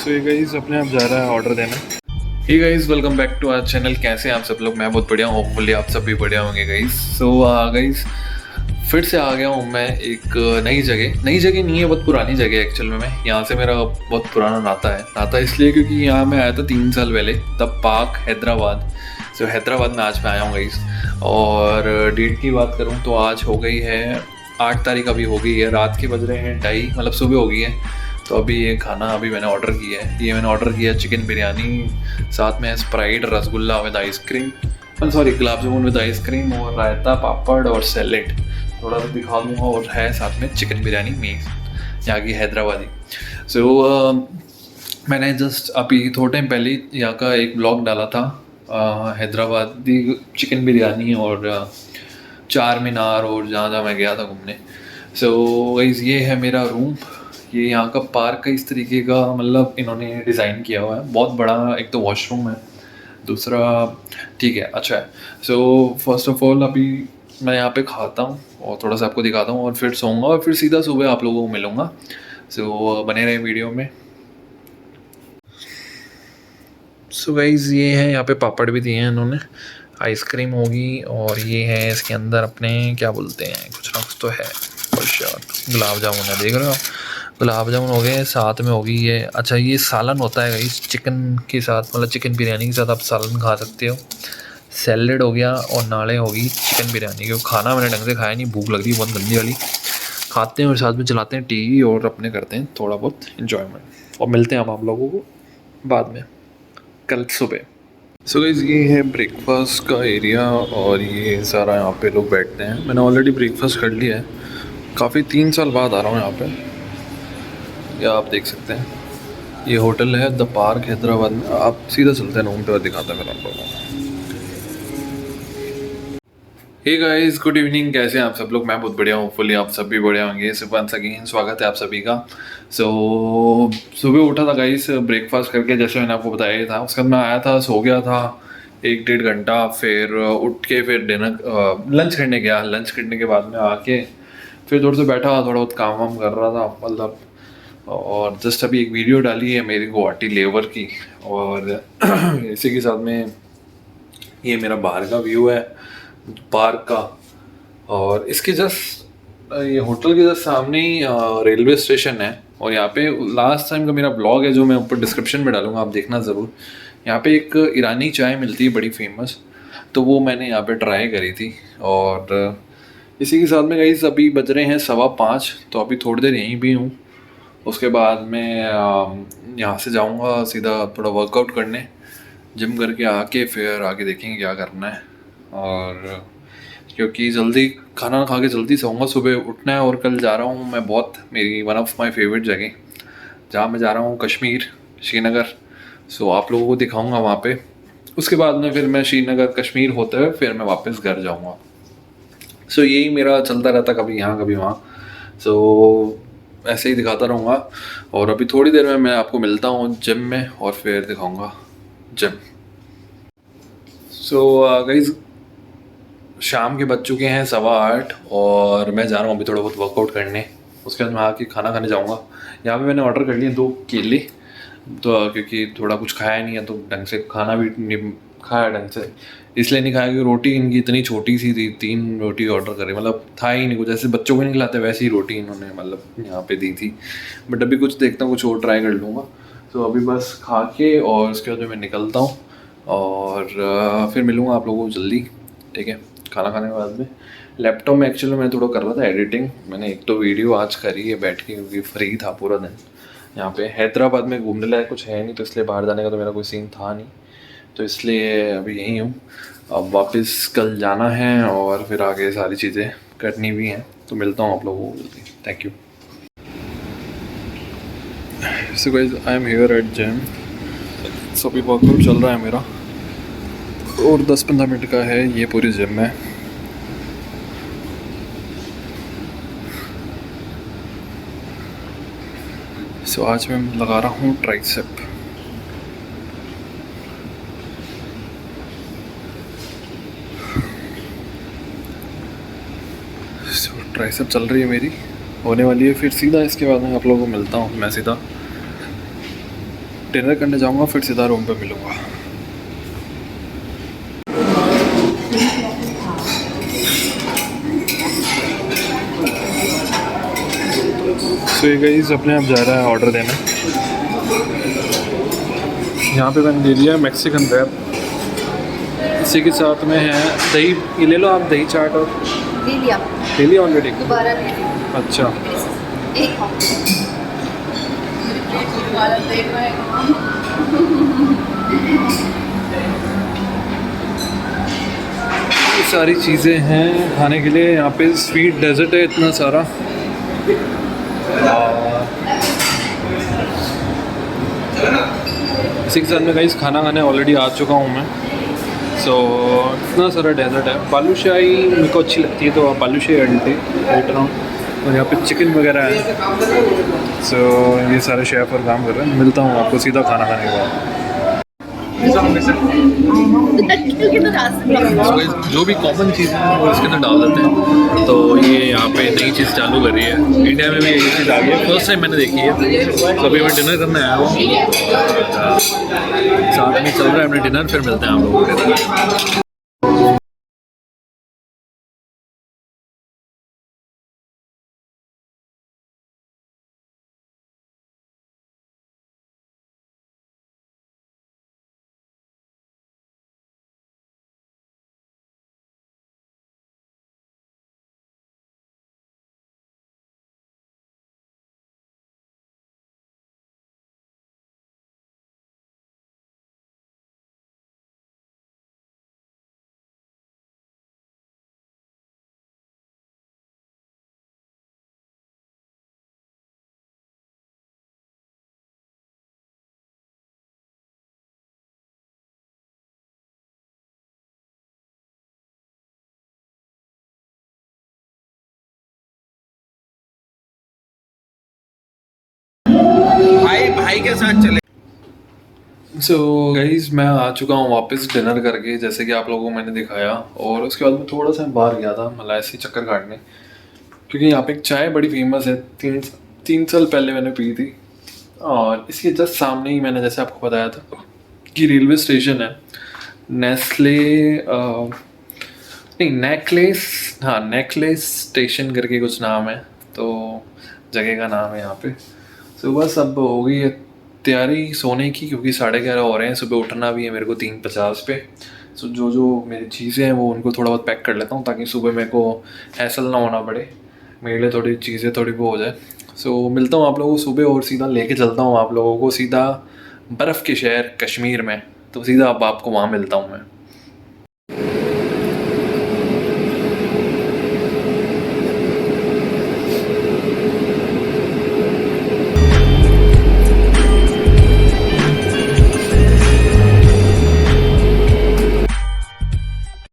सो ये गाइस अपने आप जा रहा है ऑर्डर देना। Hey guys welcome back to our channel. कैसे हैं आप सब लोग? मैं बहुत बढ़िया हूँ, होपफुली आप सब भी बढ़िया होंगे गाइस। सो गाइस फिर से आ गया हूँ मैं एक नई जगह नहीं है, बहुत पुरानी जगह एक्चुअल में। मैं यहाँ से मेरा बहुत पुराना नाता इसलिए क्योंकि यहाँ मैं आया था 3 साल पहले, तब पाक हैदराबाद। सो हैदराबाद में आज मैं आया हूँ गाइस। और डेट की बात करूँ तो आज हो गई है 8 तारीख, अभी हो गई है, रात के बज रहे हैं 2:30, मतलब सुबह हो गई है। तो अभी ये खाना अभी मैंने ऑर्डर किया है। ये मैंने ऑर्डर किया चिकन बिरयानी, साथ में Sprite, rasgulla with ice cream, sorry gulab jamun with ice cream, और रायता, पापड़ और सैलेड थोड़ा सा दिखा दूँगा, और है साथ में चिकन बिरयानी मीट यहाँ की हैदराबादी। सो मैंने जस्ट अभी थोड़े टाइम पहले यहाँ का एक ब्लॉग डाला था, हैदराबादी चिकन बिरयानी और चार मीनार और जहाँ जहाँ मैं गया था घूमने। सो गाइस ये है मेरा रूम। ये यहाँ का पार्क का इस तरीके का मतलब इन्होंने डिज़ाइन किया हुआ है, बहुत बड़ा। एक तो वॉशरूम है, दूसरा ठीक है, अच्छा है। सो फर्स्ट ऑफ ऑल अभी मैं यहाँ पे खाता हूँ और थोड़ा सा आपको दिखाता हूँ, और फिर सोऊंगा और फिर सीधा सुबह आप लोगों को मिलूँगा। सो बने रहे वीडियो में। सो गाइस ये है, यहाँ पे पापड़ भी दिए हैं इन्होंने, आइसक्रीम होगी, और ये है इसके अंदर अपने क्या बोलते हैं, कुछ ना कुछ तो है, और गुलाब जामुन है, देख रहे हो आप, गुलाब जामुन हो गए, साथ में होगी ये, अच्छा ये सालन होता है गाइस चिकन के साथ, मतलब चिकन बिरयानी के साथ आप सालन खा सकते हो। सैलेड हो गया और नाले होगी चिकन बिरयानी। क्योंकि खाना मैंने ढंग से खाया नहीं, भूख लग रही है बहुत गंदी वाली। खाते हैं और साथ में चलाते हैं टीवी और अपने करते हैं थोड़ा बहुत इन्जॉयमेंट, और मिलते हैं हम आप लोगों को बाद में कल सुबह। सो गाइस ये है ब्रेकफास्ट का एरिया, और ये सारा यहाँ पे लोग बैठते हैं। मैंने ऑलरेडी ब्रेकफास्ट कर लिया है, काफ़ी 3 साल बाद आ रहा हूँ यहाँ पे। या आप देख सकते हैं ये होटल है द पार्क हैदराबाद में। आप सीधा चलते हैं रूम पे और दिखाते हैं मेरा आप लोगों को। हे गाइस गुड इवनिंग, कैसे हैं आप सब लोग? मैं बहुत बढ़िया हूँ, फुली आप सब भी बढ़िया होंगे। सो वंस अगेन स्वागत है आप सभी का। सो सुबह उठा था गाइस ब्रेकफास्ट करके, जैसे मैंने आपको बताया था। उसके बाद मैं आया था, सो गया था 1-1.5 घंटा, फिर उठ के फिर डिनर लंच करने गया। लंच करने के बाद में आके फिर थोड़ा सा बैठा, थोड़ा बहुत काम वाम कर रहा था मतलब। और जस्ट अभी एक वीडियो डाली है मेरी गुवाहाटी लेवर की, और इसी के साथ में ये मेरा बाहर का व्यू है पार्क का। और इसके जस्ट ये होटल के जस्ट सामने ही रेलवे स्टेशन है। और यहाँ पे लास्ट टाइम का मेरा ब्लॉग है जो मैं ऊपर डिस्क्रिप्शन में डालूंगा, आप देखना ज़रूर। यहाँ पे एक ईरानी चाय मिलती है बड़ी फेमस, तो वो मैंने यहाँ पे ट्राई करी थी। और इसी के साथ में गाइस अभी बज रहे हैं 5:15, तो अभी थोड़ी देर यहीं भी हूँ। उसके बाद मैं यहाँ से जाऊँगा सीधा थोड़ा वर्कआउट करने, जिम करके आके फिर आगे देखेंगे क्या करना है। और क्योंकि जल्दी खाना खा के जल्दी सोऊंगा, सुबह उठना है। और कल जा रहा हूँ मैं, बहुत मेरी वन ऑफ माय फेवरेट जगह जहाँ मैं जा रहा हूँ, कश्मीर, श्रीनगर। सो आप लोगों को दिखाऊंगा वहाँ पे। उसके बाद में फिर मैं श्रीनगर कश्मीर होते हुए फिर मैं वापस घर जाऊँगा। सो यही मेरा चलता रहता, कभी यहाँ कभी वहाँ। सो ऐसे ही दिखाता रहूँगा। और अभी थोड़ी देर में मैं आपको मिलता हूँ जिम में, और फिर दिखाऊँगा जिम। सो गाइस शाम के बज चुके हैं 8:15, और मैं जा रहा हूँ अभी थोड़ा बहुत वर्कआउट करने। उसके बाद मैं आके खाना खाने जाऊँगा। यहाँ पे मैंने ऑर्डर कर लिए 2 केले, तो क्योंकि थोड़ा कुछ खाया नहीं है, तो ढंग से खाना भी नहीं खाया ढंग से, इसलिए नहीं खाया कि रोटी इनकी इतनी छोटी सी थी। 3 रोटी ऑर्डर करे, मतलब था ही नहीं कुछ, जैसे बच्चों को नहीं खिलाते वैसी ही रोटी इन्होंने मतलब यहाँ पे दी थी। बट अभी कुछ देखता हूँ, कुछ और ट्राई कर लूँगा। तो अभी बस खा के और उसके बाद मैं निकलता हूँ, और फिर मिलूँगा आप लोगों को जल्दी, ठीक है? खाना खाने के बाद में लैपटॉप में एक्चुअली मैं थोड़ा कर रहा था एडिटिंग। मैंने एक तो वीडियो आज करी है बैठ के, क्योंकि फ्री था पूरा दिन। यहाँ पे हैदराबाद में घूमने लायक कुछ है नहीं, तो इसलिए बाहर जाने का तो मेरा कोई सीन था नहीं, तो इसलिए अभी यहीं हूँ। अब वापस कल जाना है और फिर आगे सारी चीज़ें करनी भी हैं, तो मिलता हूँ आप लोगों को जल्दी। Thank you. So guys I am here at gym. So अभी वर्कआउट चल रहा है मेरा, और 10-15 मिनट का है ये पूरी जिम है। सो आज मैं लगा रहा हूँ ट्राइसेप। सो ट्राइसेप चल रही है मेरी, होने वाली है। फिर सीधा इसके बाद में आप लोगों को मिलता हूँ मैं सीधा डिनर करने जाऊँगा, फिर सीधा रूम पे मिलूँगा। सो ये गाइस अपने आप जा रहा है ऑर्डर देने। यहाँ पे मैंने ले लिया मैक्सिकन रैप, इसी के साथ में है दही। ये ले लो आप, दही चाट। और ले लिया ऑलरेडी, दोबारा ले ली। अच्छा। एक ये सारी चीज़ें हैं खाने के लिए। यहाँ पे स्वीट डेजर्ट है इतना सारा। इसी के साथ में गाइस खाना खाने ऑलरेडी आ चुका हूँ मैं। सो इतना सारा डेजर्ट है। बालूशाही मेरे को अच्छी लगती है, तो बालूशाही लेट रहा हूँ। और यहाँ पे चिकन वगैरह है। सो ये सारे शेफ और काम कर रहे हैं। मिलता हूँ आपको सीधा खाना खाने के बाद। जो भी कॉमन चीज़ है वो इसके अंदर डाल देते हैं। तो ये यहाँ पे नई चीज़ चालू कर रही है, इंडिया में भी ये चीज़ आ गई है, फर्स्ट टाइम मैंने देखी है। तो अभी मैं डिनर करने आया हूँ, साथ में चल रहा है अपने डिनर, फिर मिलते हैं आप लोगों के। भाई के साथ चले। सो गाइज मैं आ चुका हूँ वापस डिनर करके, जैसे कि आप लोगों को मैंने दिखाया। और उसके बाद मैं थोड़ा सा बाहर गया था, मतलब ऐसे चक्कर काटने, क्योंकि यहाँ पे एक चाय बड़ी फेमस है। तीन साल पहले मैंने पी थी। और इसके जस्ट सामने ही मैंने जैसे आपको बताया था कि रेलवे स्टेशन है। नेस्ले नहीं, नेकलेस, हाँ नेकलेस स्टेशन करके कुछ नाम है, तो जगह का नाम है यहाँ पे। सो बस अब हो गई है तैयारी सोने की, क्योंकि 11:30 हो रहे हैं। सुबह उठना भी है मेरे को 3:50 पे। सो जो मेरी चीज़ें हैं वो उनको थोड़ा बहुत पैक कर लेता हूँ, ताकि सुबह मेरे को हैसल ना होना पड़े, मेरे लिए थोड़ी चीज़ें थोड़ी वो हो जाए। सो मिलता हूँ आप लोगों को सुबह, और सीधा लेके चलता हूँ आप लोगों को सीधा बर्फ़ के शहर कश्मीर में। तो सीधा अब आपको वहाँ मिलता हूँ मैं।